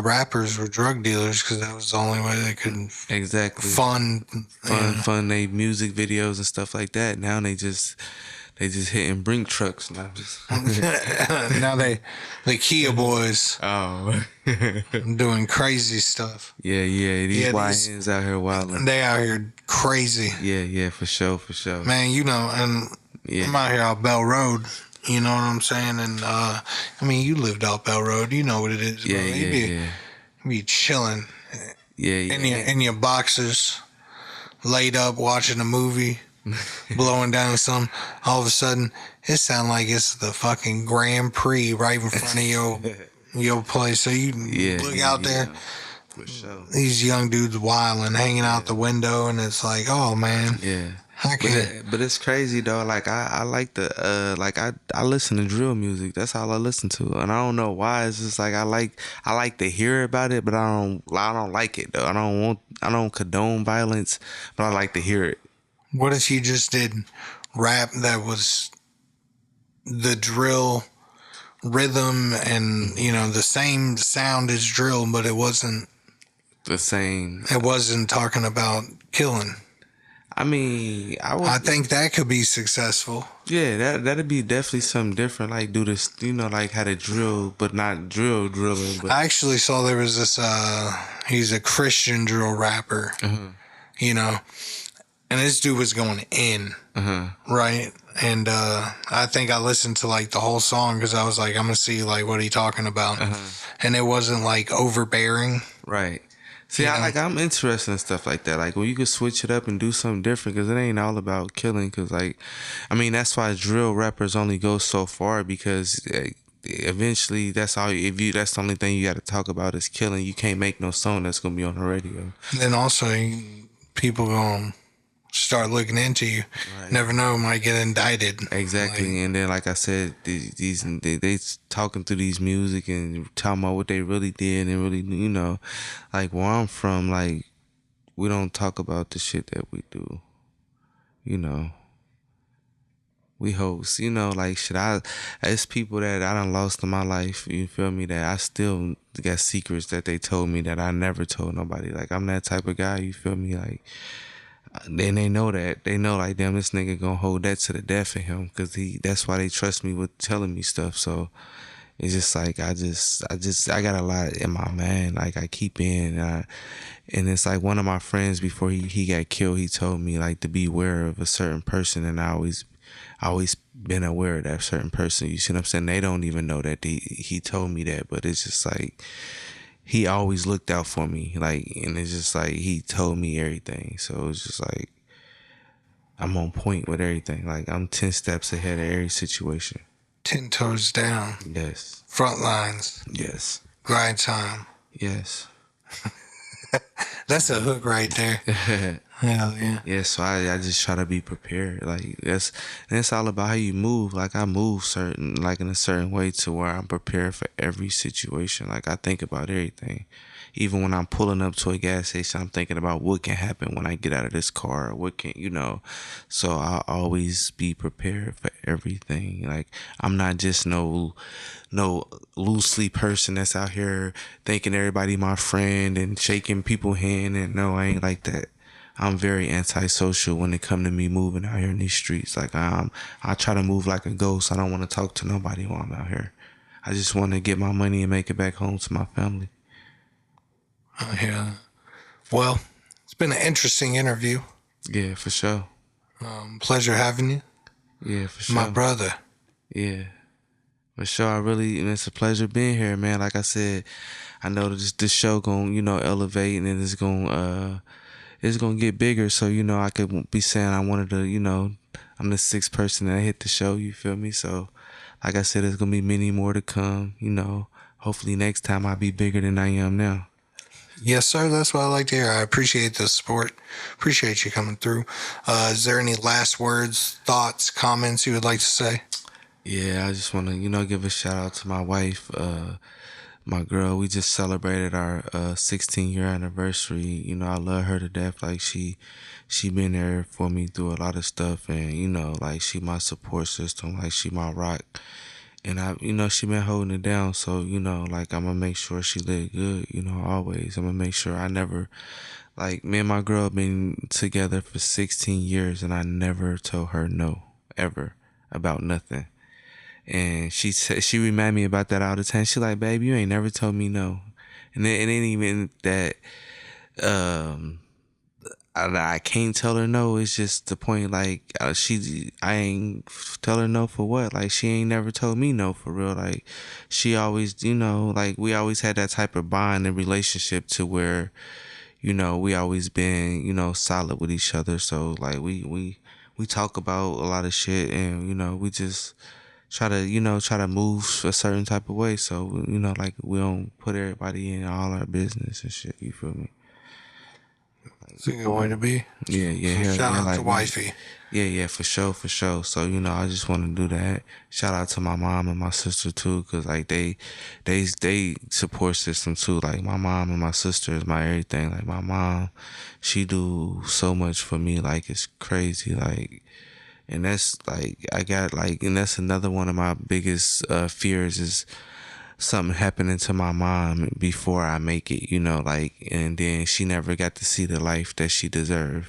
rappers were drug dealers because that was the only way they could exactly fund their music videos and stuff like that. Now they They just hitting brink trucks now. Now the Kia boys Oh. doing crazy stuff. Yeah. These YNs out here wilding. They out here crazy. Yeah, for sure. Man, you know, and I'm out here out Bell Road. You know what I'm saying? And I mean, you lived out Bell Road. You know what it is. Yeah, bro. yeah. You be chilling. Yeah. In your boxers, laid up watching a movie, blowing down some. All of a sudden, it sounds like it's the fucking Grand Prix right in front of your place. So you look out there. For sure. These young dudes wilding, hanging out the window, and it's like, oh man. Yeah. I can't. But it's crazy though. Like I like the I listen to drill music. That's all I listen to, and I don't know why. It's just like I like to hear about it, but I don't like it though. I don't condone violence, but I like to hear it. What if you just did rap that was the drill rhythm and the same sound as drill, but it wasn't the same? It wasn't talking about killing. I mean, I think that could be successful. Yeah, that'd be definitely something different. Like do this, like how to drill, but not drilling. But I actually saw there was this. He's a Christian drill rapper. And this dude was going in, right? And I think I listened to like the whole song because I was like, I'm gonna see like what he talking about, and it wasn't like overbearing, right? See, I'm interested in stuff like that. Like when you could switch it up and do something different, because it ain't all about killing. Because that's why drill rappers only go so far, because eventually that's all. That's the only thing you got to talk about is killing. You can't make no song that's gonna be on the radio. And then also people gonna start looking into you. Right. Never know, might get indicted. Exactly. And then, like I said, they talking through these music and talking about what they really did, and really, like where I'm from, like we don't talk about the shit that we do. We host, like shit. It's people that I done lost in my life. You feel me? That I still got secrets that they told me that I never told nobody. Like I'm that type of guy. You feel me? Like. Then they know that. They know like, damn, this nigga gonna hold that to the death of him, because that's why they trust me with telling me stuff. So it's just like I got a lot in my mind, like I keep in, and it's like one of my friends before he got killed, he told me like to be aware of a certain person, and I always been aware of that certain person. You see what I'm saying? They don't even know that he told me that, but it's just like. He always looked out for me, like, and it's just like he told me everything. So it's just like I'm on point with everything. Like I'm 10 steps ahead of every situation. 10 toes down. Yes. Front lines. Yes. Grind time. Yes. That's a hook right there. Hell yeah. Yeah, so I just try to be prepared. Like that's all about how you move. Like I move in a certain way to where I'm prepared for every situation. Like I think about everything. Even when I'm pulling up to a gas station, I'm thinking about what can happen when I get out of this car. What can, so I'll always be prepared for everything. Like I'm not just no loosely person that's out here thinking everybody my friend and shaking people's hand. And no, I ain't like that. I'm very antisocial when it come to me moving out here in these streets. Like I try to move like a ghost. I don't want to talk to nobody while I'm out here. I just want to get my money and make it back home to my family. Oh, yeah. Well, it's been an interesting interview. Yeah, for sure. Pleasure having you. Yeah, for sure. My brother. Yeah, for sure. It's a pleasure being here, man. Like I said, I know this show gonna, elevate, and it's gonna get bigger. So, I could be saying I wanted to, I'm the 6th person that hit the show, you feel me? So, like I said, there's gonna be many more to come, Hopefully next time I'll be bigger than I am now. Yes, sir. That's what I like to hear. I appreciate the support. Appreciate you coming through. Is there any last words, thoughts, comments you would like to say? Yeah, I just want to, give a shout out to my wife, my girl. We just celebrated our 16-year anniversary. I love her to death. Like she been there for me through a lot of stuff, and like she my support system. Like she my rock. And she been holding it down. So, like I'm gonna make sure she live good, always. I'm gonna make sure I never, like me and my girl been together for 16 years and I never told her no, ever. about nothing. And she remind me about that all the time. She like, babe, you ain't never told me no. And it ain't even that I can't tell her no. It's just the point, like, I ain't tell her no for what. Like, she ain't never told me no for real. Like, she always, like, we always had that type of bond and relationship to where, we always been, solid with each other. So like, we talk about a lot of shit, and we just try to move a certain type of way. So like, we don't put everybody in all our business and shit. You feel me? It's a good way to be. Yeah. So shout out like, to wifey. Yeah, for sure. So, I just want to do that. Shout out to my mom and my sister too, cause like they support system too. Like, my mom and my sister is my everything. Like, my mom, she do so much for me. Like, it's crazy. Like, and that's like, and that's another one of my biggest fears is something happening to my mom before I make it, like, and then she never got to see the life that she deserved.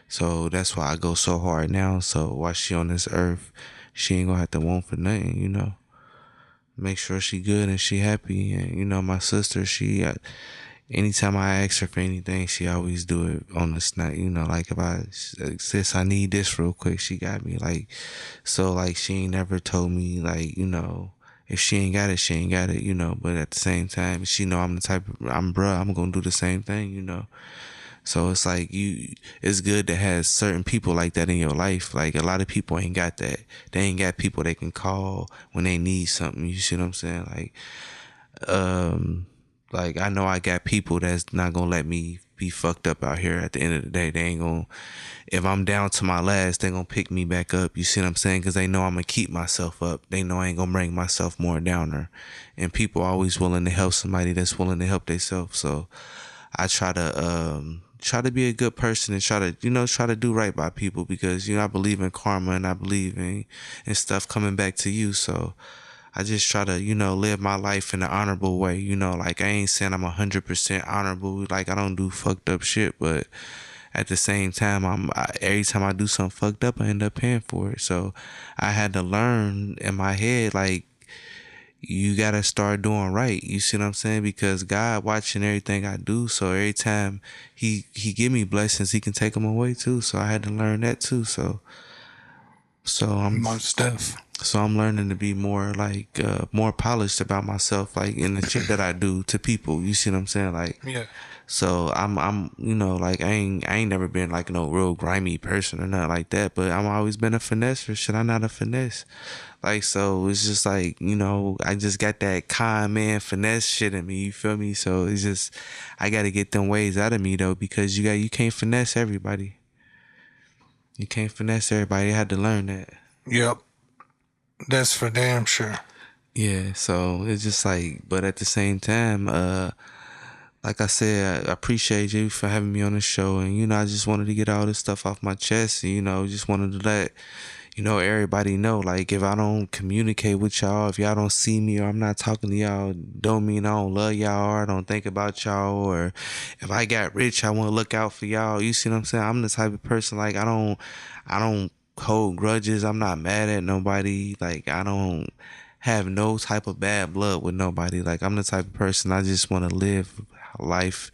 So that's why I go so hard now. So while she on this earth, she ain't gonna have to want for nothing, Make sure she good and she happy. And, my sister, anytime I ask her for anything, she always do it on the snap, like, if sis, I need this real quick, she got me. Like, so like, she ain't never told me, like, if she ain't got it, she ain't got it, but at the same time, she know I'm the type of, I'm gonna do the same thing. So it's like, it's good to have certain people like that in your life. Like, a lot of people ain't got that. They ain't got people they can call when they need something. You see what I'm saying? Like, I know I got people that's not gonna let me be fucked up out here. At the end of the day, they ain't gonna, if I'm down to my last, they gonna pick me back up. You see what I'm saying? Cause they know I'm gonna keep myself up. They know I ain't gonna bring myself more downer. And people are always willing to help somebody that's willing to help themselves. So I try to be a good person and try to do right by people, because, I believe in karma, and I believe in stuff coming back to you. So I just try to, live my life in an honorable way. Like, I ain't saying I'm 100% honorable. Like, I don't do fucked up shit, but at the same time, every time I do something fucked up, I end up paying for it. So I had to learn in my head, like, you gotta start doing right. You see what I'm saying? Because God watching everything I do. So every time he give me blessings, he can take them away too. So I had to learn that too. So I'm Most stuff. So I'm learning to be more like more polished about myself, like in the shit that I do to people. You see what I'm saying? Like, Yeah. So I'm like, I ain't never been like no real grimy person or nothing like that, but I'm always been a finesser. Should I not a finesse? Like, so it's just like, I just got that con man finesse shit in me, you feel me? So it's just, I gotta get them ways out of me though, because you can't finesse everybody. You can't finesse everybody. I had to learn that. Yep. That's for damn sure. Yeah, so it's just like, but at the same time, like I said, I appreciate you for having me on the show, and I just wanted to get all this stuff off my chest, and just wanted to let everybody know, like, if I don't communicate with y'all, if y'all don't see me, or I'm not talking to y'all, don't mean I don't love y'all, or I don't think about y'all, or if I got rich, I want to look out for y'all. You see what I'm saying? I'm the type of person, like, I don't hold grudges. I'm not mad at nobody. Like, I don't have no type of bad blood with nobody. Like, I'm the type of person, I just want to live life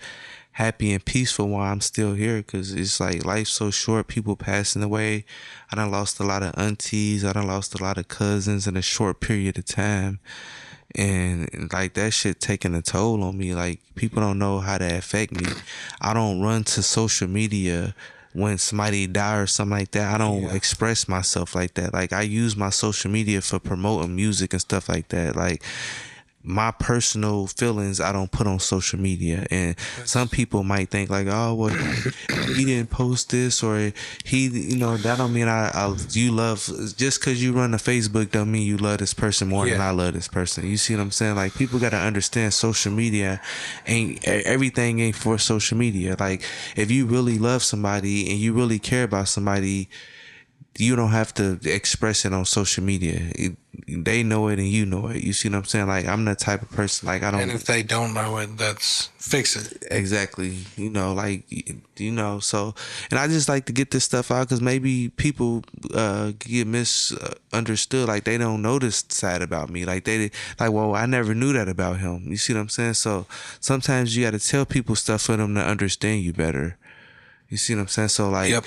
happy and peaceful while I'm still here, because it's like, life's so short, people passing away. I done lost a lot of aunties, I done lost a lot of cousins in a short period of time, and like, that shit taking a toll on me. Like, people don't know how that affect me. I don't run to social media when somebody die or something like that. I don't express myself like that. Like, I use my social media for promoting music and stuff like that. Like, my personal feelings I don't put on social media, and some people might think like, oh well, he didn't post this, or he, that don't mean you love, just because you run a Facebook don't mean you love this person more than I love this person. You see what I'm saying? Like, people got to understand, social media everything ain't for social media. Like, if you really love somebody and you really care about somebody, you don't have to express it on social media. They know it and you know it. You see what I'm saying? Like, I'm the type of person, like, I don't. And if they don't know it, that's fix it. Exactly. You know, like, you know, so, and I just like to get this stuff out because maybe people get misunderstood. Like, they don't know this side about me. Like, well, I never knew that about him. You see what I'm saying? So sometimes you got to tell people stuff for them to understand you better. You see what I'm saying? So, like, Yep.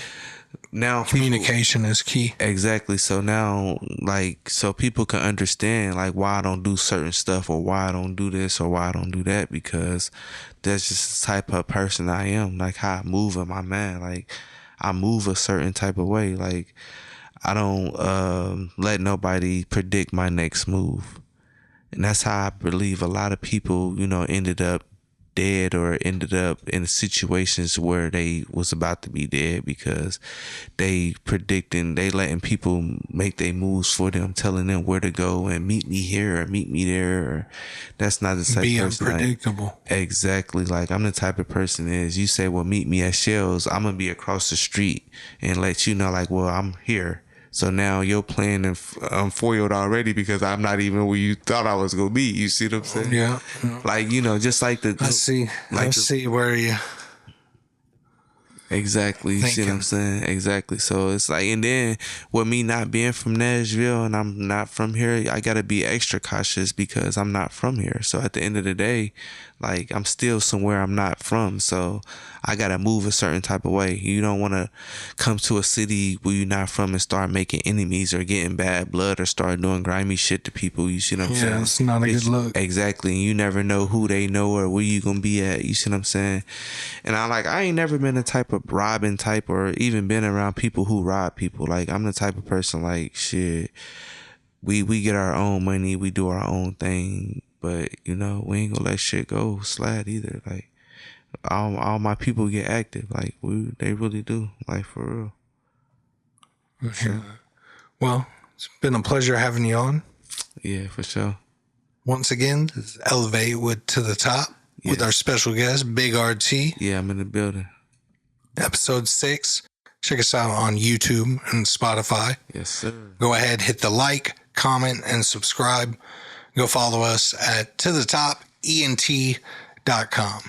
Now Communication is key. Exactly. So now, like, so people can understand, like, why I don't do certain stuff or why I don't do this or why I don't do that, because that's just the type of person I am. Like, how I move in my mind. Like, I move a certain type of way. Like, I don't let nobody predict my next move. And that's how I believe a lot of people, you know, ended up dead or ended up in situations where they was about to be dead, because they letting people make their moves for them, telling them where to go and meet me here or meet me there. Or that's not the type Be of person. unpredictable. Exactly. Like, I'm the type of person is, you say, well, meet me at Shell's, I'm gonna be across the street and let you know, like, well, I'm here. So now your plan I'm foiled already because I'm not even where you thought I was gonna be. You see what I'm saying? Yeah. Like, you know, just like the. I see. Like I see where you. Exactly. You see what I'm saying? Exactly. So it's like, and then with me not being from Nashville and I'm not from here, I gotta be extra cautious because I'm not from here. So at the end of the day, like, I'm still somewhere I'm not from. So I gotta move a certain type of way. You don't want to come to a city where you're not from and start making enemies or getting bad blood or start doing grimy shit to people. You see what I'm saying? Yeah, it's not a good look. Exactly. And you never know who they know or where you gonna be at. You see what I'm saying? And I ain't never been the type of robbing type or even been around people who rob people. Like, I'm the type of person, like, shit, we get our own money, we do our own thing, but, you know, we ain't gonna let shit go slide either. Like, all my people get active. Like, they really do. Like, for real. Sure. Well, it's been a pleasure having you on. Yeah, for sure. Once again, this is Elevate with To The Top with our special guest, Big RT. Yeah, I'm in the building. Episode 6. Check us out on YouTube and Spotify. Yes, sir. Go ahead, hit the like, comment, and subscribe. Go follow us at tothetopent.com.